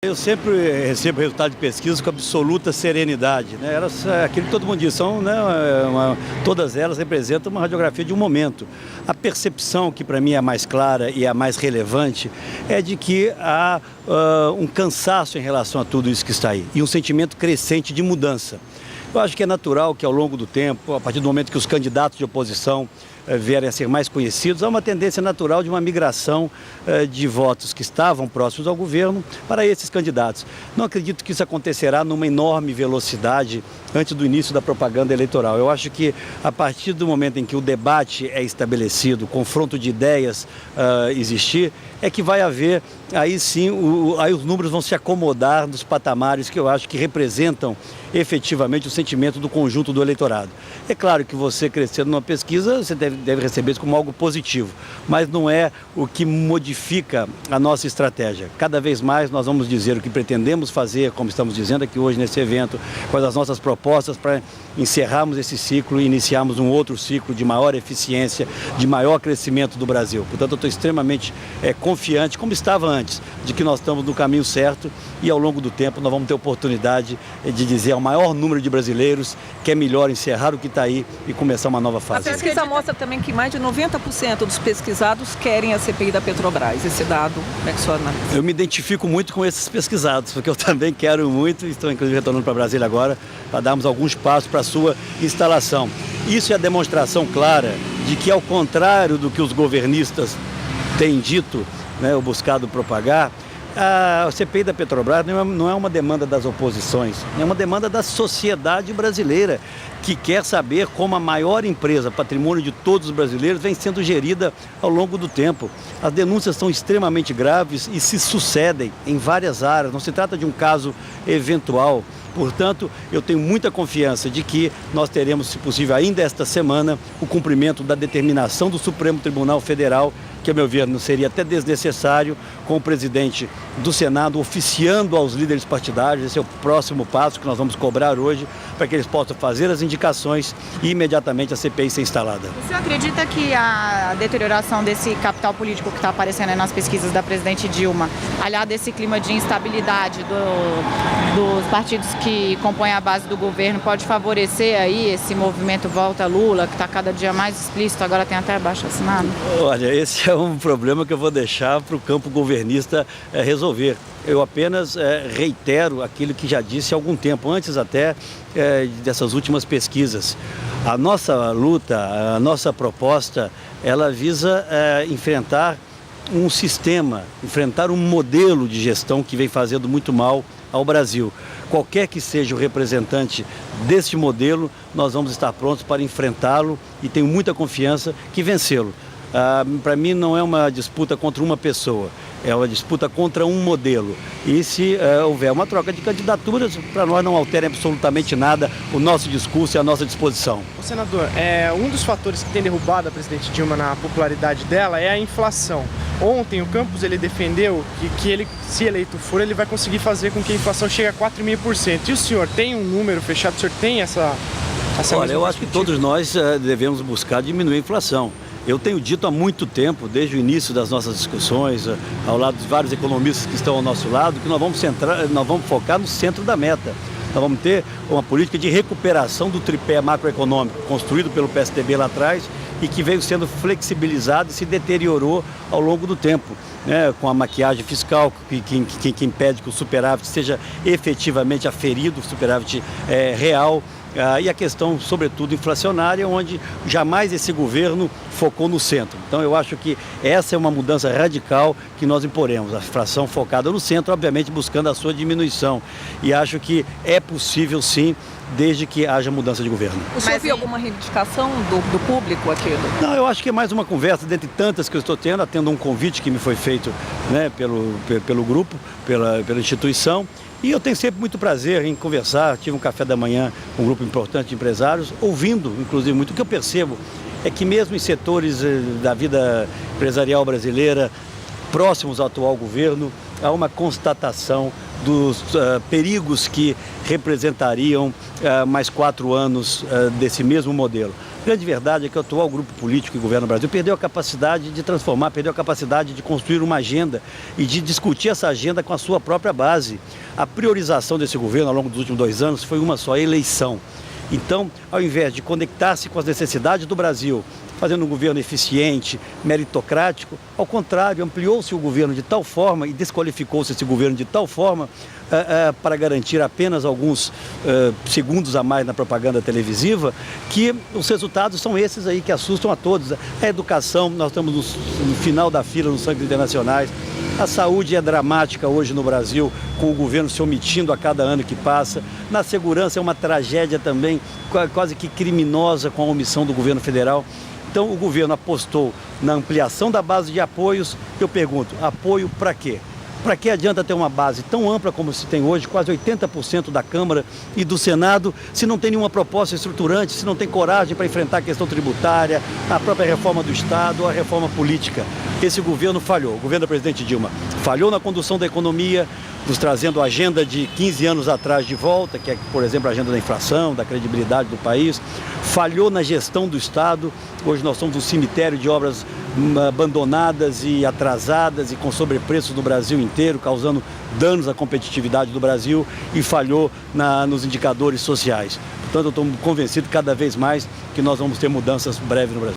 Eu sempre recebo resultado de pesquisa com absoluta serenidade, né? Elas, aquilo que todo mundo diz, são, né, todas elas representam uma radiografia de um momento. A percepção que para mim é a mais clara e a mais relevante é de que há um cansaço em relação a tudo isso que está aí e um sentimento crescente de mudança. Eu acho que é natural que ao longo do tempo, a partir do momento que os candidatos de oposição vierem a ser mais conhecidos, há uma tendência natural de uma migração de votos que estavam próximos ao governo para esses candidatos. Não acredito que isso acontecerá numa enorme velocidade antes do início da propaganda eleitoral. Eu acho que a partir do momento em que o debate é estabelecido, o confronto de ideias existir, é que vai haver, aí sim, aí os números vão se acomodar dos patamares que eu acho que representam efetivamente o sentimento do conjunto do eleitorado. É claro que você crescendo numa pesquisa, você deve receber isso como algo positivo, mas não é o que modifica a nossa estratégia. Cada vez mais nós vamos dizer o que pretendemos fazer, como estamos dizendo aqui hoje nesse evento, quais as nossas propostas para encerrarmos esse ciclo e iniciarmos um outro ciclo de maior eficiência, de maior crescimento do Brasil. Portanto, eu estou extremamente confiante, como estava antes, de que nós estamos no caminho certo e ao longo do tempo nós vamos ter oportunidade de dizer ao maior número de brasileiros que é melhor encerrar o que está aí e começar uma nova fase. A pesquisa mostra também que mais de 90% dos pesquisados querem a CPI da Petrobras. Esse dado, como é que o senhor analisa? Eu me identifico muito com esses pesquisados, porque eu também quero muito, estou inclusive retornando para Brasília agora, para darmos alguns passos para a sua instalação. Isso é a demonstração clara de que, ao contrário do que os governistas têm dito, né, ou buscado propagar, a CPI da Petrobras não é uma demanda das oposições, é uma demanda da sociedade brasileira, que quer saber como a maior empresa, patrimônio de todos os brasileiros, vem sendo gerida ao longo do tempo. As denúncias são extremamente graves e se sucedem em várias áreas, não se trata de um caso eventual. Portanto, eu tenho muita confiança de que nós teremos, se possível, ainda esta semana, o cumprimento da determinação do Supremo Tribunal Federal, que, a meu ver, não seria até desnecessário, com o presidente do Senado oficiando aos líderes partidários. Esse é o próximo passo que nós vamos cobrar hoje, para que eles possam fazer as indicações e imediatamente a CPI ser instalada. O senhor acredita que a deterioração desse capital político que está aparecendo nas pesquisas da presidente Dilma, aliado a esse clima de instabilidade dos partidos que compõem a base do governo, pode favorecer aí esse movimento Volta Lula, que está cada dia mais explícito, agora tem até abaixo-assinado? Olha, esse é um problema que eu vou deixar para o campo governista resolver. Eu apenas reitero aquilo que já disse há algum tempo, antes até dessas últimas pesquisas. A nossa luta, a nossa proposta, ela visa enfrentar um sistema, enfrentar um modelo de gestão que vem fazendo muito mal ao Brasil. Qualquer que seja o representante deste modelo, nós vamos estar prontos para enfrentá-lo e tenho muita confiança que vencê-lo. Para mim não é uma disputa contra uma pessoa, é uma disputa contra um modelo. E se houver uma troca de candidaturas, para nós não altera absolutamente nada o nosso discurso e a nossa disposição. Senador, um dos fatores que tem derrubado a presidente Dilma na popularidade dela é a inflação. Ontem o Campos ele defendeu que ele, se eleito for, ele vai conseguir fazer com que a inflação chegue a 4,5%. E o senhor tem um número fechado? O senhor tem essa Olha, eu acho que todos nós devemos buscar diminuir a inflação. Eu tenho dito há muito tempo, desde o início das nossas discussões, ao lado de vários economistas que estão ao nosso lado, que nós vamos focar no centro da meta. Nós vamos ter uma política de recuperação do tripé macroeconômico, construído pelo PSDB lá atrás e que veio sendo flexibilizado e se deteriorou ao longo do tempo, né, com a maquiagem fiscal que impede que o superávit seja efetivamente aferido, o superávit real. E a questão, sobretudo, inflacionária, onde jamais esse governo focou no centro. Então, eu acho que essa é uma mudança radical que nós imporemos. A inflação focada no centro, obviamente, buscando a sua diminuição. E acho que é possível, sim, desde que haja mudança de governo. O senhor viu alguma reivindicação do público aqui? Não, eu acho que é mais uma conversa, dentre tantas que eu estou tendo, atendo um convite que me foi feito, né, pelo grupo, pela instituição. E eu tenho sempre muito prazer em conversar. Tive um café da manhã com um grupo importante de empresários, ouvindo, inclusive, muito. O que eu percebo é que mesmo em setores da vida empresarial brasileira, próximos ao atual governo, há uma constatação dos perigos que representariam mais 4 anos desse mesmo modelo. A grande verdade é que o atual grupo político que governa o Brasil perdeu a capacidade de transformar, perdeu a capacidade de construir uma agenda e de discutir essa agenda com a sua própria base. A priorização desse governo ao longo dos últimos 2 anos foi uma só: eleição. Então, ao invés de conectar-se com as necessidades do Brasil, fazendo um governo eficiente, meritocrático, ao contrário, ampliou-se o governo de tal forma e desqualificou-se esse governo de tal forma para garantir apenas alguns segundos a mais na propaganda televisiva, que os resultados são esses aí que assustam a todos. A educação, nós estamos no final da fila nos rankings internacionais. A saúde é dramática hoje no Brasil, com o governo se omitindo a cada ano que passa. Na segurança é uma tragédia também, quase que criminosa, com a omissão do governo federal. Então o governo apostou na ampliação da base de apoios. Eu pergunto, apoio para quê? Para que adianta ter uma base tão ampla como se tem hoje, quase 80% da Câmara e do Senado, se não tem nenhuma proposta estruturante, se não tem coragem para enfrentar a questão tributária, a própria reforma do Estado ou a reforma política? Esse governo falhou, o governo da presidente Dilma falhou na condução da economia, nos trazendo a agenda de 15 anos atrás de volta, que é, por exemplo, a agenda da inflação, da credibilidade do país, falhou na gestão do Estado. Hoje nós somos um cemitério de obras abandonadas e atrasadas e com sobrepreços no Brasil inteiro, causando danos à competitividade do Brasil, e falhou nos indicadores sociais. Portanto, eu estou convencido cada vez mais que nós vamos ter mudanças breves no Brasil.